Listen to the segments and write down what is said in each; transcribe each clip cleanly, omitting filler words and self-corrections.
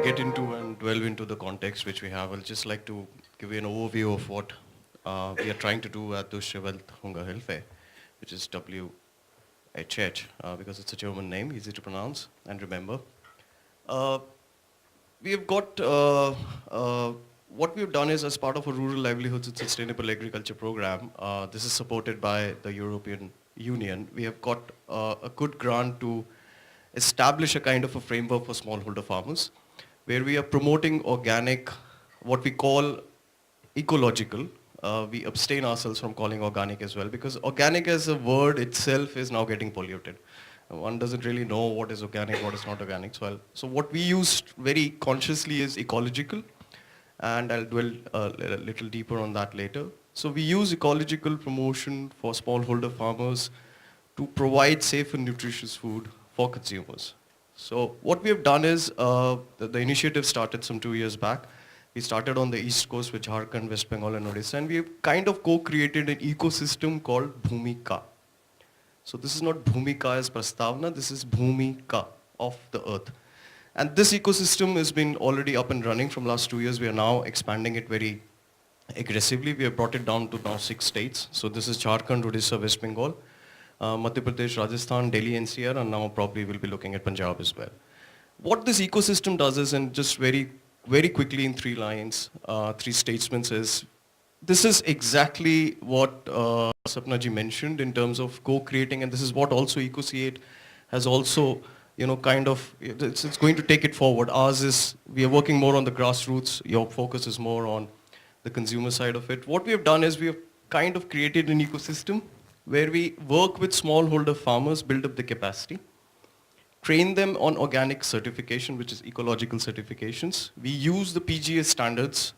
get into and delve into the context which we have, I'll just like to give you an overview of what we are trying to do at Joshi Welthungerhilfe, which is WHH, because it's a German name, easy to pronounce and remember. Uh, we have got, what we've done is as part of a rural livelihoods and sustainable agriculture program, this is supported by the European Union. We have got a good grant to establish a kind of a framework for smallholder farmers, where we are promoting organic, what we call ecological. We abstain ourselves from calling organic as well, because organic as a word itself is now getting polluted. One doesn't really know what is organic, what is not organic. So what we use very consciously is ecological, and I'll dwell a little deeper on that later. So we use ecological promotion for smallholder farmers to provide safe and nutritious food for consumers. So what we have done is, the initiative started some 2 years back. We started on the East Coast with Jharkhand, West Bengal and Odisha, and we have kind of co-created an ecosystem called Bhoomika. So this is not Bhoomika as Prastavna, this is Bhoomika, of the earth. And this ecosystem has been already up and running from last 2 years. We are now expanding it very aggressively. We have brought it down to now 6 states. So this is Jharkhand, Odisha, West Bengal, Madhya Pradesh, Rajasthan, Delhi NCR, and now probably we'll be looking at Punjab as well. What this ecosystem does is, and just very quickly in 3 lines, 3 statements is, this is exactly what Sapna ji mentioned in terms of co-creating, and this is what also EcoC8 has also, kind of, it's going to take it forward. Ours is, we are working more on the grassroots, your focus is more on the consumer side of it. What we have done is we have kind of created an ecosystem where we work with smallholder farmers, build up the capacity, train them on organic certification, which is ecological certifications. We use the PGA standards.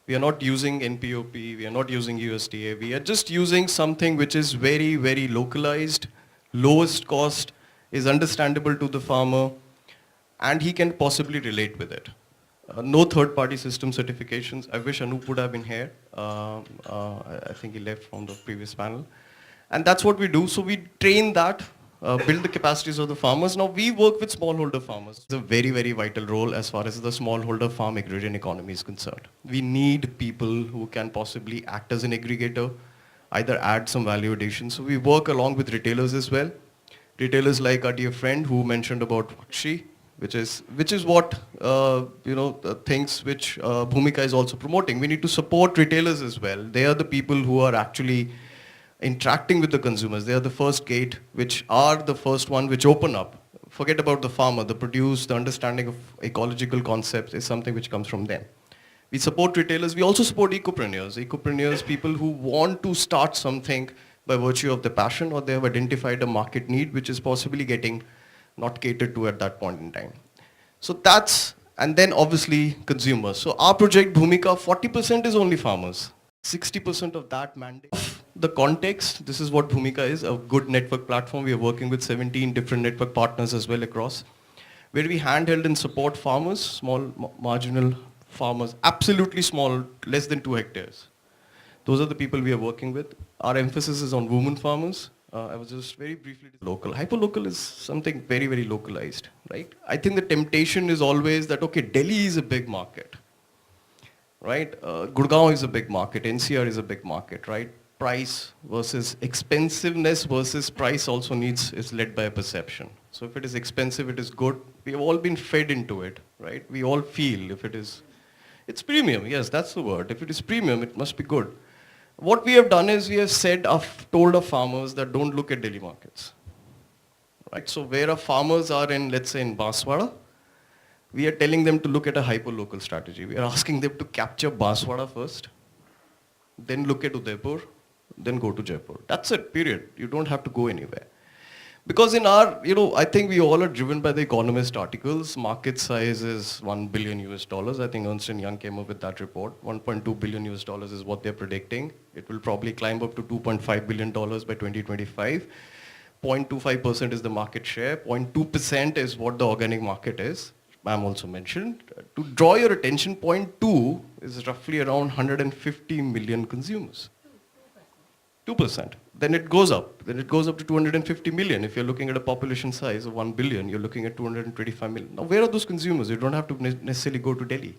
We are not using NPOP, we are not using USDA. We are just using something which is very, very localized, lowest cost, is understandable to the farmer, and he can possibly relate with it. No third-party system certifications. I wish Anup would have been here. I think he left from the previous panel. And that's what we do. So we train that, build the capacities of the farmers. Now we work with smallholder farmers. It's a very, very vital role as far as the smallholder farm agrarian economy is concerned. We need people who can possibly act as an aggregator, either add some value addition. So we work along with retailers as well. Retailers like our dear friend who mentioned about Joshi, which is what, the things which Bhoomika is also promoting. We need to support retailers as well. They are the people who are actually interacting with the consumers. They are the first gate, which are the first one which open up. Forget about the farmer, the produce, the understanding of ecological concepts is something which comes from them. We support retailers. We also support ecopreneurs. Ecopreneurs, people who want to start something by virtue of the passion, or they have identified a market need which is possibly getting not catered to at that point in time. So that's, and then obviously consumers. So our project Bhoomika, 40% is only farmers. 60% of that mandate. The context, this is what Bhoomika is, a good network platform. We are working with 17 different network partners as well across, where we handheld and support farmers, small marginal farmers, absolutely small, less than 2 hectares. Those are the people we are working with. Our emphasis is on women farmers. I was just very briefly local. Hyperlocal is something very, very localized, right? I think the temptation is always that, okay, Delhi is a big market, right? Gurgaon is a big market, NCR is a big market, right? Price versus expensiveness versus price also is led by a perception. So if it is expensive, it is good. We have all been fed into it, right? We all feel if it's premium, yes, that's the word. If it is premium, it must be good. What we have done is we have told our farmers that don't look at Delhi markets, right? So where our farmers are in, let's say in Banswara, we are telling them to look at a hyper-local strategy. We are asking them to capture Banswara first, then look at Udaipur, then go to Jaipur. That's it, period. You don't have to go anywhere. Because in our, I think we all are driven by the Economist articles. Market size is $1 billion US. I think Ernst & Young came up with that report. $1.2 billion US is what they're predicting. It will probably climb up to $2.5 billion by 2025. 0.25% is the market share. 0.2% is what the organic market is. Ma'am also mentioned. To draw your attention, 0.2 is roughly around 150 million consumers. 2%. Then it goes up. Then it goes up to 250 million. If you're looking at a population size of 1 billion, you're looking at 225 million. Now, where are those consumers? You don't have to necessarily go to Delhi.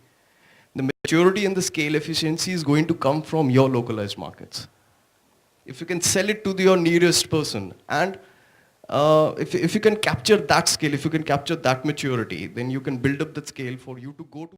The maturity and the scale efficiency is going to come from your localized markets. If you can sell it to your nearest person, and if you can capture that scale, if you can capture that maturity, then you can build up that scale for you to go to